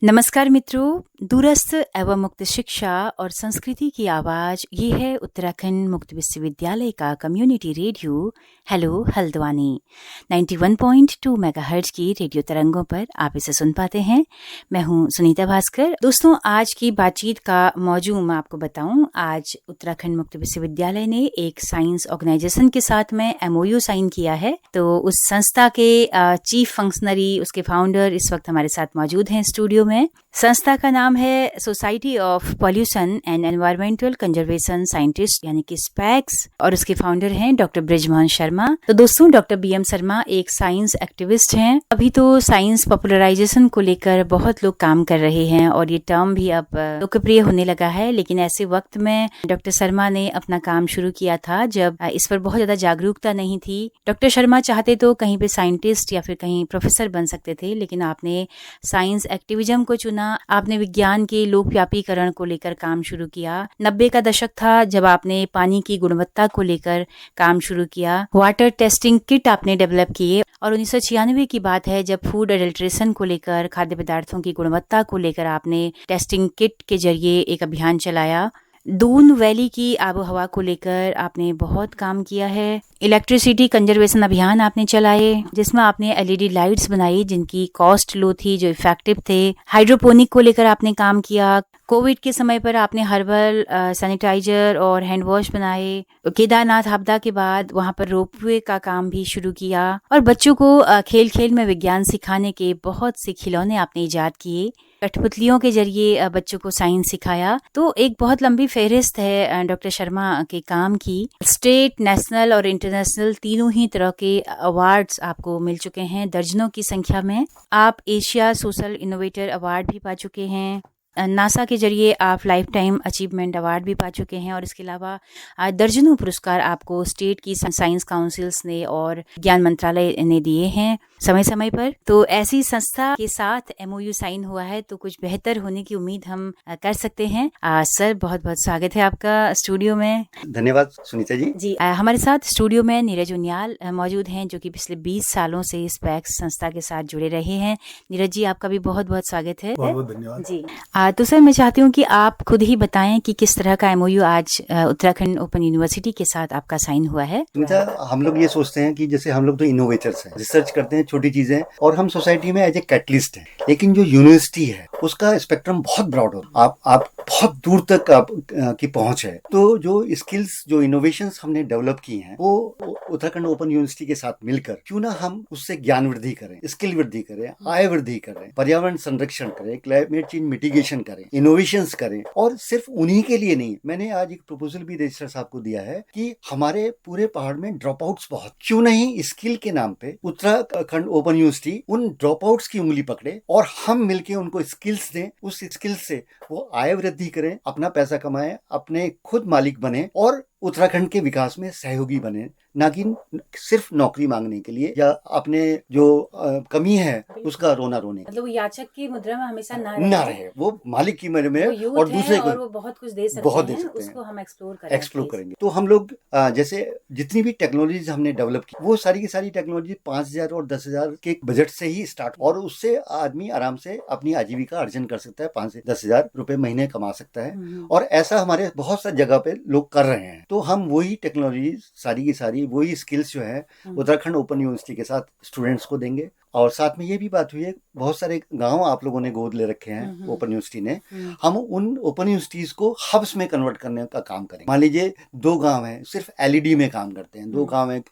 नमस्कार मित्रों, दूरस्थ एवं मुक्त शिक्षा और संस्कृति की आवाज ये है उत्तराखंड मुक्त विश्वविद्यालय का community radio hello Haldwani 91.2 megahertz की रेडियो तरंगों पर आप इसे सुन पाते हैं। मैं हूं सुनीता भास्कर। दोस्तों, आज की बातचीत का मौजू मैं आपको बताऊं। आज उत्तराखंड मुक्त विश्वविद्यालय ने एक साइंस ऑर्गेनाइजेशन के साथ में MOU साइन किया है। तो उस संस्था के चीफ फंक्शनरी, उसके फाउंडर इस वक्त हमारे साथ मौजूद हैं स्टूडियो में। संस्था का नाम है society of pollution and environmental conservation scientist यानी कि स्पैक्स, और उसके फाउंडर हैं डॉक्टर ब्रिजमोहन शर्मा। तो दोस्तों, डॉक्टर BM शर्मा एक साइंस एक्टिविस्ट हैं। अभी तो साइंस पॉपुलराइजेशन को लेकर बहुत लोग काम कर रहे हैं और ये टर्म भी अब लोकप्रिय होने लगा है। लेकिन ऐसे वक्त में डॉक्टर शर्मा ने अपना काम शुरू किया था जब इस पर बहुत ज्यादा जागरूकता नहीं थी। डॉक्टर शर्मा चाहते तो कहीं पे साइंटिस्ट या फिर कहीं प्रोफेसर बन सकते थे, लेकिन आपने साइंस एक्टिविज्म को चुना। आपने विज्ञान के लोकव्यापीकरण को लेकर काम शुरू किया। 90 का दशक था जब आपने पानी की गुणवत्ता को लेकर काम शुरू किया। वाटर टेस्टिंग किट आपने डेवलप किए और 1996 की बात है जब फूड एडल्ट्रेशन को लेकर, खाद्य पदार्थों की गुणवत्ता को लेकर आपने टेस्टिंग किट के जरिए एक अभियान चलाया। दून वैली की आबो हवा को लेकर आपने बहुत काम किया है। इलेक्ट्रिसिटी कंजर्वेशन अभियान आपने चलाए जिसमें आपने LED लाइट्स बनाई जिनकी कॉस्ट लो थी, जो इफेक्टिव थे। हाइड्रोपोनिक को लेकर आपने काम किया। कोविड के समय पर आपने हर्बल सैनिटाइजर और हैंड वॉश बनाए। केदारनाथ आपदा के बाद वहां पर रोपवे का काम भी शुरू किया और बच्चों को खेल खेल में विज्ञान सिखाने के बहुत से खिलौने आपने इजाद किए। कठपुतलियों के जरिए बच्चों को साइंस सिखाया। तो एक बहुत लंबी फेहरिस्त है डॉक्टर शर्मा के काम की। स्टेट, नेशनल और इंटरनेशनल तीनों ही तरह के अवार्ड्स आपको मिल चुके हैं, दर्जनों की संख्या में। आप एशिया सोशल इनोवेटर अवार्ड भी पा चुके हैं। नासा के जरिए आप लाइफ टाइम अचीवमेंट अवार्ड भी पा चुके हैं और इसके अलावा दर्जनों पुरस्कार आपको स्टेट की साइंस काउंसिल्स ने और ज्ञान मंत्रालय ने दिए हैं समय समय पर। तो ऐसी संस्था के साथ MOU साइन हुआ है तो कुछ बेहतर होने की उम्मीद हम कर सकते हैं। सर, बहुत बहुत स्वागत है आपका स्टूडियो में। धन्यवाद सुनीता जी। जी, हमारे साथ स्टूडियो में नीरज उनियाल मौजूद हैं जो कि पिछले 20 सालों से स्पैक्स संस्था के साथ जुड़े रहे हैं। नीरज जी, आपका भी बहुत बहुत स्वागत है। बहुत बहुत धन्यवाद जी। तो सर, मैं चाहती हूँ कि आप खुद ही बताएं कि किस तरह का MOU आज उत्तराखंड ओपन यूनिवर्सिटी के साथ आपका साइन हुआ है। सुनीता, हम लोग ये सोचते हैं कि जैसे हम लोग तो इनोवेटर्स हैं, रिसर्च करते हैं छोटी चीजें, और हम सोसाइटी में एज ए कैटलिस्ट हैं। लेकिन जो यूनिवर्सिटी है उसका स्पेक्ट्रम बहुत ब्रॉड हो, आप बहुत दूर तक आप की पहुंच है। तो जो स्किल्स, जो इनोवेशंस हमने डेवलप की हैं, वो उत्तराखंड ओपन यूनिवर्सिटी के साथ मिलकर क्यों ना हम उससे ज्ञान वृद्धि करें, स्किल वृद्धि करें, आय वृद्धि करें, पर्यावरण संरक्षण करें, क्लाइमेट चेंज मिटिगेशन करें, इनोवेशंस करें। और सिर्फ उन्हीं के लिए नहीं, मैंने आज एक प्रपोजल भी रजिस्ट्रार साहब को दिया है कि हमारे पूरे पहाड़ में ड्रॉप आउट्स बहुत, क्यों नहीं स्किल के नाम पे उत्तराखंड ओपन यूनिवर्सिटी उन ड्रॉप आउट्स की उंगली पकड़े और हम मिलके उनको स्किल्स दें। उस स्किल्स से वो आय वृद्धि करें, अपना पैसा कमाएं, अपने खुद मालिक बने और उत्तराखंड के विकास में सहयोगी बने, ना कि सिर्फ नौकरी मांगने के लिए या अपने जो कमी है उसका रोना रोने। मतलब वो याचक की मुद्रा में हमेशा ना रहे, वो मालिक की मुद्रा में और दूसरे को वो बहुत कुछ दे सकते हैं, उसको हम एक्सप्लोर करेंगे। तो हम लोग जैसे जितनी भी टेक्नोलॉजीज हमने डेवलप की, वो सारी की सारी टेक्नोलॉजी 5,000 और 10,000 के बजट से ही स्टार्ट, और उससे आदमी आराम से अपनी आजीविका अर्जन कर सकता है। 5 से 10,000 रुपए महीने कमा सकता है। और ऐसा हमारे बहुत सा जगह पे लोग कर रहे हैं। तो हम वही टेक्नोलॉजी सारी की सारी, वही स्किल्स जो है उत्तराखंड ओपन यूनिवर्सिटी के साथ स्टूडेंट्स को देंगे। और साथ में ये भी बात हुई है, बहुत सारे गांव आप लोगों ने गोद ले रखे हैं ओपन यूनिवर्सिटी ने, हम उन ओपन यूनिवर्सिटीज को हब्स में कन्वर्ट करने का काम करेंगे। मान लीजिए 2 गांव हैं, सिर्फ LED में काम करते हैं, 2 गांव हैं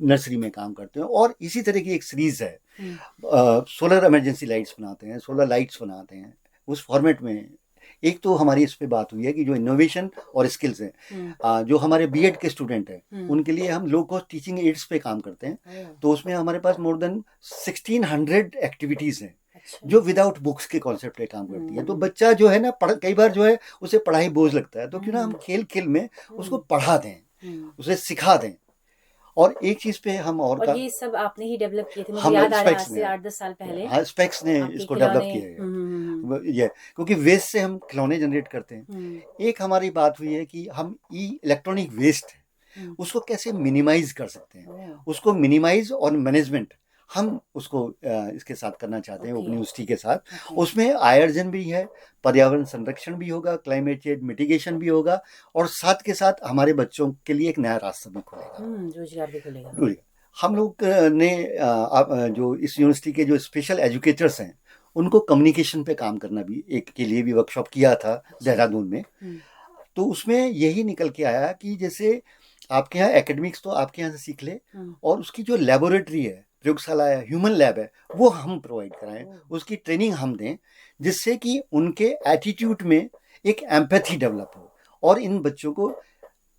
नर्सरी में काम करते हैं, और इसी तरह की एक सीरीज है, सोलर इमरजेंसी लाइट्स बनाते हैं, सोलर लाइट्स बनाते हैं, उस फॉर्मेट में। एक तो हमारी इस पे बात हुई है कि जो इनोवेशन और स्किल्स हैं, जो हमारे B.Ed के स्टूडेंट हैं उनके लिए हम लो कॉस्ट टीचिंग एड्स पे काम करते हैं। तो उसमें हमारे पास मोर देन 1600 एक्टिविटीज हैं जो विदाउट बुक्स के कॉन्सेप्ट पे काम करती है। तो बच्चा जो है ना, कई बार जो है उसे पढ़ाई बोझ लगता है, तो क्यों ना हम खेल खेल में उसको पढ़ा दें, उसे सिखा दें। और एक चीज पे हम और ये सब आपने ही डेवलप किए थे, मुझे याद आ रहा है, आज से 8-10 साल पहले। हाँ, स्पेक्स ने इसको डेवलप किया है। ये क्योंकि वेस्ट से हम खिलौने जनरेट करते हैं। एक हमारी बात हुई है कि हम इलेक्ट्रॉनिक वेस्ट उसको कैसे मिनिमाइज कर सकते हैं, उसको मिनिमाइज और मैनेजमेंट हम उसको इसके साथ करना चाहते हैं, ओके। ओपन यूनिवर्सिटी के साथ। ओके। उसमें आयोजन भी है, पर्यावरण संरक्षण भी होगा, क्लाइमेट चेंज मिटिगेशन भी होगा, और साथ के साथ हमारे बच्चों के लिए एक नया रास्ता भी खुलेगा। रोजगार भी खुलेगा। हम लोग ने जो इस यूनिवर्सिटी के जो स्पेशल एजुकेटर्स हैं उनको कम्युनिकेशन पे काम करना भी एक के लिए भी वर्कशॉप किया था देहरादून में। तो उसमें यही निकल के आया कि जैसे आपके यहाँ एकेडमिक्स तो आपके यहाँ से सीख ले, और उसकी जो लेबोरेटरी है, प्रयोगशाला है, ह्यूमन लैब है, वो हम प्रोवाइड कराएं, उसकी ट्रेनिंग हम दें, जिससे कि उनके एटीट्यूड में एक एम्पैथी डेवलप हो, और इन बच्चों को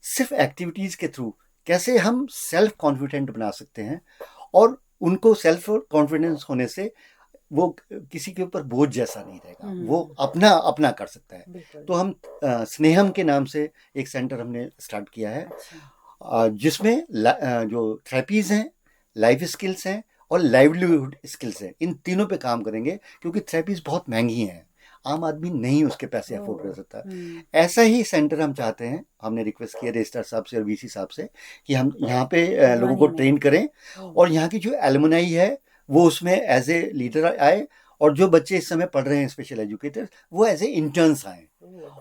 सिर्फ एक्टिविटीज के थ्रू कैसे हम सेल्फ कॉन्फिडेंट बना सकते हैं, और उनको सेल्फ कॉन्फिडेंस होने से वो किसी के ऊपर बोझ जैसा नहीं रहेगा, वो अपना अपना कर सकता है। तो हम स्नेहम के नाम से एक सेंटर हमने स्टार्ट किया है, जिसमें जो थेरेपीज हैं, लाइफ स्किल्स हैं और लाइवलीहुड स्किल्स हैं, इन तीनों पे काम करेंगे, क्योंकि थेरेपीज बहुत महंगी हैं, आम आदमी नहीं उसके पैसे अफोर्ड कर सकता। ऐसा ही सेंटर हम चाहते हैं, हमने रिक्वेस्ट किया रजिस्ट्रार साहब से और वीसी साहब से कि हम यहाँ पे लोगों को ट्रेन करें, और यहाँ की जो एलुमनाई है वो उसमें एज ए लीडर आए, और जो बच्चे इस समय पढ़ रहे हैं स्पेशल एजुकेटर्स, वो एज ए इंटर्न्स आए,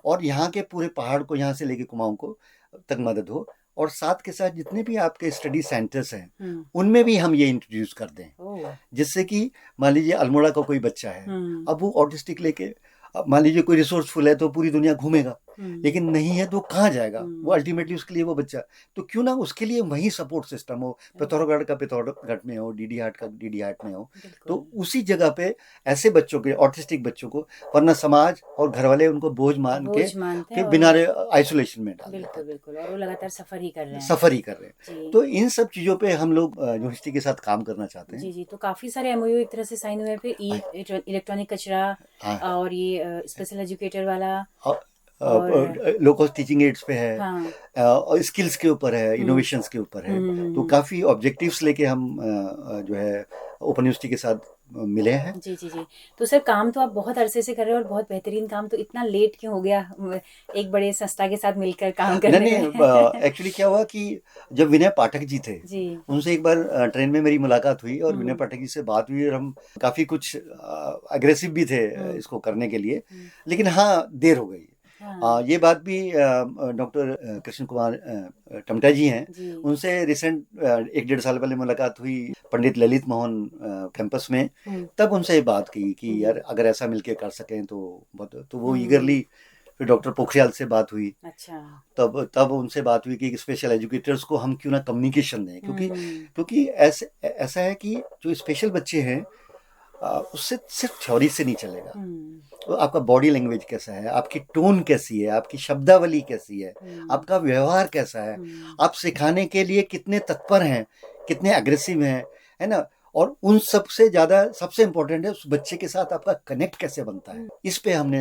और यहाँ के पूरे पहाड़ को यहाँ से लेके कुमाऊं को तक मदद हो। और साथ के साथ जितने भी आपके स्टडी सेंटर्स हैं उनमें भी हम ये इंट्रोड्यूस कर दें, जिससे कि मान लीजिए अल्मोड़ा का कोई बच्चा है, अब वो ऑटिस्टिक लेके, मान लीजिए कोई रिसोर्सफुल है तो पूरी दुनिया घूमेगा, लेकिन नहीं है तो कहाँ जाएगा वो, अल्टीमेटली उसके लिए वो बच्चा, तो क्यों ना उसके लिए वही सपोर्ट सिस्टम हो, पिथौरागढ़ का पिथौरागढ़ में हो, डीडी हाट का डीडी हाट में हो, तो उसी जगह पे ऐसे बच्चों के, ऑटिस्टिक बच्चों को, वरना समाज और घर वाले उनको बोझ मान के बिना आइसोलेशन में डाल देते हैं। बिल्कुल, और वो लगातार सफर ही कर रहे हैं। तो इन सब चीजों पे हम लोग यूनिवर्सिटी के साथ काम करना चाहते हैं। जी, तो काफी सारे एमओयू एक तरह से साइन हुए हैं, फिर इलेक्ट्रॉनिक कचरा और ये स्पेशल एजुकेटर वाला, लो कॉस्ट टीचिंग एड्स पे है, और स्किल्स के ऊपर है, इनोवेशंस के ऊपर है, तो काफी ऑब्जेक्टिव्स लेके हम जो है ओपन यूनिवर्सिटी के साथ मिले हैं। जी। तो सर काम तो आप बहुत अरसे से कर रहे हो, और बहुत बेहतरीन काम, तो इतना लेट क्यों हो गया एक बड़े संस्था के साथ मिलकर काम करने में? नहीं, एक्चुअली क्या हुआ कि जब विनय पाठक जी थे, उनसे एक बार ट्रेन में मेरी मुलाकात हुई, और विनय पाठक जी से बात हुई, और हम काफी कुछ अग्रेसिव भी थे इसको करने के लिए, लेकिन हाँ देर हो गई। ये बात भी डॉक्टर कृष्ण कुमार टमटा जी हैं, उनसे रिसेंट 1-1.5 साल पहले मुलाकात हुई पंडित ललित मोहन कैंपस में, तब उनसे बात की कि यार अगर ऐसा मिलके कर सकें तो बहुत, तो वो ईगरली, फिर डॉक्टर पोखरियाल से बात हुई। अच्छा। तब उनसे बात हुई कि स्पेशल एजुकेटर्स को हम क्यों ना कम्युनिकेशन दें, क्योंकि ऐसा है कि जो स्पेशल बच्चे हैं उससे सिर्फ थ्योरी से नहीं चलेगा, तो आपका बॉडी लैंग्वेज कैसा है, आपकी टोन कैसी है, आपकी शब्दावली कैसी है, आपका व्यवहार कैसा है, आप सिखाने के लिए कितने तत्पर हैं, कितने अग्रेसिव हैं, है ना, और उन सबसे ज्यादा सबसे इम्पोर्टेंट है उस बच्चे के साथ आपका कनेक्ट कैसे बनता है। इस पे हमने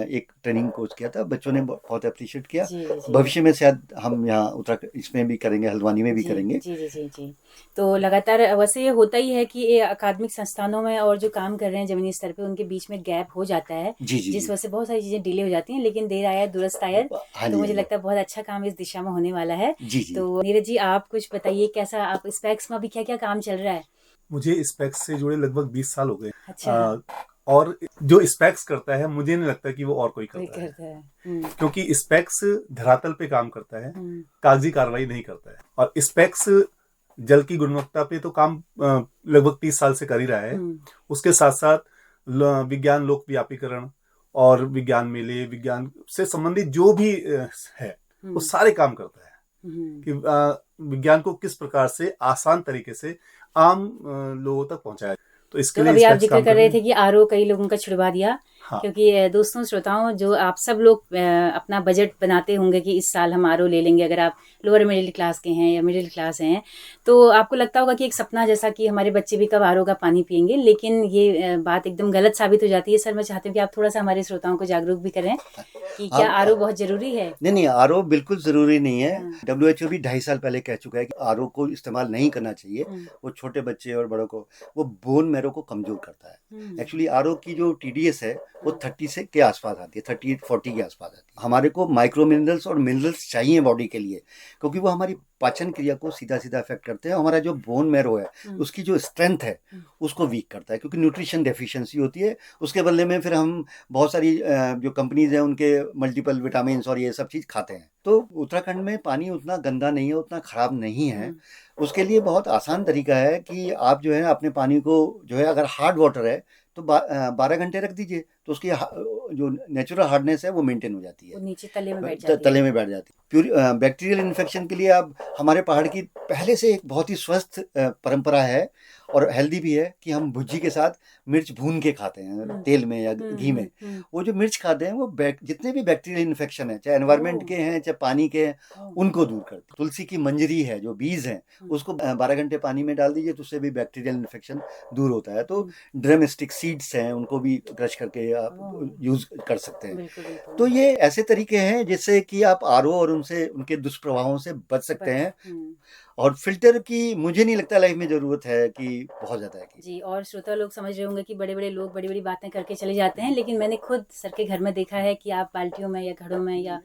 एक ट्रेनिंग कोर्स किया था, बच्चों ने बहुत अप्रिशिएट किया। भविष्य में शायद हम यहाँ उत्तराखंड इसमें भी करेंगे, हल्द्वानी में भी करेंगे। जी। तो लगातार वैसे ये होता ही है कि ये अकादमिक संस्थानों में और जो काम कर रहे हैं जमीनी स्तर पे, उनके बीच में गैप हो जाता है, जिस वजह से बहुत सारी चीजें डिले हो जाती हैं, लेकिन देर आया दुरुस्त आया। तो मुझे लगता है बहुत अच्छा काम इस दिशा में होने वाला है। तो नीरज जी आप कुछ बताइए, कैसा आप स्पेक्स में अभी क्या क्या काम चल रहा है? मुझे स्पेक्स से जुड़े लगभग 20 साल हो गए। अच्छा। और जो स्पेक्स करता है मुझे नहीं लगता कि वो और कोई करता है। क्योंकि स्पेक्स धरातल पे काम करता है, कागजी कार्रवाई नहीं करता है। और स्पेक्स जल की गुणवत्ता पे तो काम लगभग 30 साल से कर ही रहा है। उसके साथ साथ विज्ञान लोक व्यापीकरण और विज्ञान मेले, विज्ञान से संबंधित जो भी है वो सारे काम करता है कि विज्ञान को किस प्रकार से आसान तरीके से आम लोगों तक पहुंचाया। तो इसके लिए अभी आप जिक्र कर रहे थे कि आरओ कई लोगों का छुड़वा दिया। हाँ। क्योंकि दोस्तों श्रोताओं, जो आप सब लोग अपना बजट बनाते होंगे कि इस साल हम आरओ ले लेंगे, अगर आप लोअर मिडिल क्लास के हैं या मिडिल क्लास हैं, तो आपको लगता होगा कि एक सपना जैसा कि हमारे बच्चे भी कब आरओ का पानी पियेंगे, लेकिन ये बात एकदम गलत साबित हो जाती है। सर मैं चाहती हूँ कि आप थोड़ा सा हमारे श्रोताओं को जागरूक भी करें कि क्या आरओ बहुत जरूरी है? नहीं, आरओ बिल्कुल जरूरी नहीं है। WHO भी 2.5 साल पहले कह चुका है कि आरओ को इस्तेमाल नहीं करना चाहिए, वो छोटे बच्चे और बड़ों को, वो बोन मैरो को कमजोर करता है। एक्चुअली आरओ की जो TDS है वो 30 से के आसपास आती है, 30-40 के आसपास आती है। हमारे को माइक्रो मिनरल्स और मिनरल्स चाहिए बॉडी के लिए, क्योंकि वो हमारी पाचन क्रिया को सीधा सीधा अफेक्ट करते हैं। हमारा जो बोन मैरो है उसकी जो स्ट्रेंथ है उसको वीक करता है, क्योंकि न्यूट्रिशन डेफिशिएंसी होती है। उसके बदले में फिर हम बहुत सारी जो कंपनीज हैं उनके मल्टीपल विटामिन और ये सब चीज़ खाते हैं। तो उत्तराखंड में पानी उतना गंदा नहीं है, उतना खराब नहीं है। उसके लिए बहुत आसान तरीका है कि आप जो है अपने पानी को जो है, अगर हार्ड वाटर है तो 12 घंटे रख दीजिए, तो उसकी जो नेचुरल हार्डनेस है वो मेंटेन हो जाती है, वो नीचे तले में बैठ जाती है। तले में बैठ जाती है। प्योर बैक्टीरियल इन्फेक्शन के लिए अब हमारे पहाड़ की पहले से एक बहुत ही स्वस्थ परंपरा है और हेल्दी भी है कि हम भुज्जी के साथ मिर्च भून के खाते हैं तेल में या घी में। वो जो मिर्च खाते हैं वो जितने भी बैक्टीरियल इन्फेक्शन है, चाहे एनवायरमेंट के हैं चाहे पानी के हैं, उनको दूर करती है। तुलसी की मंजरी है, जो बीज हैं, उसको 12 घंटे पानी में डाल दीजिए तो उससे भी बैक्टीरियल इन्फेक्शन दूर होता है। तो ड्रम स्टिक सीड्स हैं, उनको भी क्रश करके आप यूज कर सकते हैं। तो ये ऐसे तरीके हैं जिससे कि आप आरओ और उनसे उनके दुष्प्रभावों से बच सकते हैं। और फिल्टर की मुझे नहीं लगता लाइफ में जरूरत है कि बहुत ज्यादा है जी। और श्रोता लोग समझ रहे होंगे कि बड़े बड़े लोग बड़ी बड़ी बातें करके चले जाते हैं, लेकिन मैंने खुद सर के घर में देखा है कि आप बाल्टियों में या घड़ों में या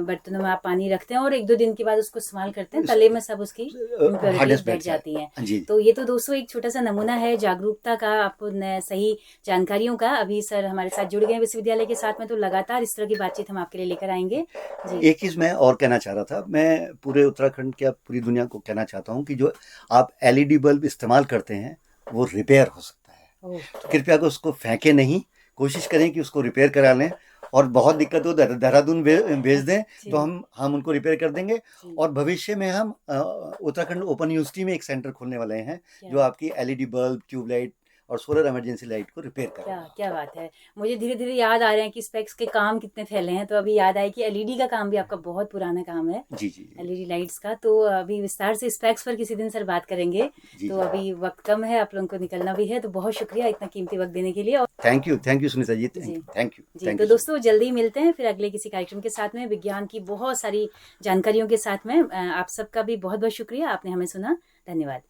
बर्तनों में आप पानी रखते हैं और 1-2 दिन के बाद उसको इस्तेमाल करते हैं, तले में सब उसकी इम्प्योरिटीज बैठ जाती है। तो ये तो दोस्तों एक छोटा सा नमूना है जागरूकता का, आपको सही जानकारियों का। अभी सर हमारे साथ जुड़ गए विश्वविद्यालय के साथ में, तो लगातार इस तरह की बातचीत हम आपके लिए लेकर आएंगे जी। एक चीज मैं और कहना चाह रहा था, मैं पूरे उत्तराखंड क्या पूरी दुनिया को कहना चाहता हूँ कि जो आप एलईडी बल्ब इस्तेमाल करते हैं वो रिपेयर हो सकता है। तो कृपया को उसको फेंके नहीं, कोशिश करें कि उसको रिपेयर करा लें। और बहुत दिक्कत हो देहरादून भेज दें तो हम उनको रिपेयर कर देंगे। और भविष्य में हम उत्तराखंड ओपन यूनिवर्सिटी में एक सेंटर खोलने वाले हैं जो आपकी एलईडी बल्ब, ट्यूबलाइट और सोलर इमरजेंसी लाइट को रिपेयर करें। क्या बात है। मुझे धीरे धीरे याद आ रहे हैं कि स्पेक्स के काम कितने फैले हैं, तो अभी याद आया कि एलईडी का काम भी आपका बहुत पुराना काम है। जी जी, एलईडी लाइट्स का। तो अभी विस्तार से स्पेक्स पर किसी दिन सर बात करेंगे। तो अभी वक्त कम है, आप लोगों को निकलना भी है, तो बहुत शुक्रिया इतना कीमती वक्त देने के लिए। Thank you Sunita ji, thank you ji. तो दोस्तों जल्दी मिलते हैं फिर अगले किसी कार्यक्रम के साथ में, विज्ञान की बहुत सारी जानकारियों के साथ में। आप सबका भी बहुत बहुत शुक्रिया, आपने हमें सुना। धन्यवाद।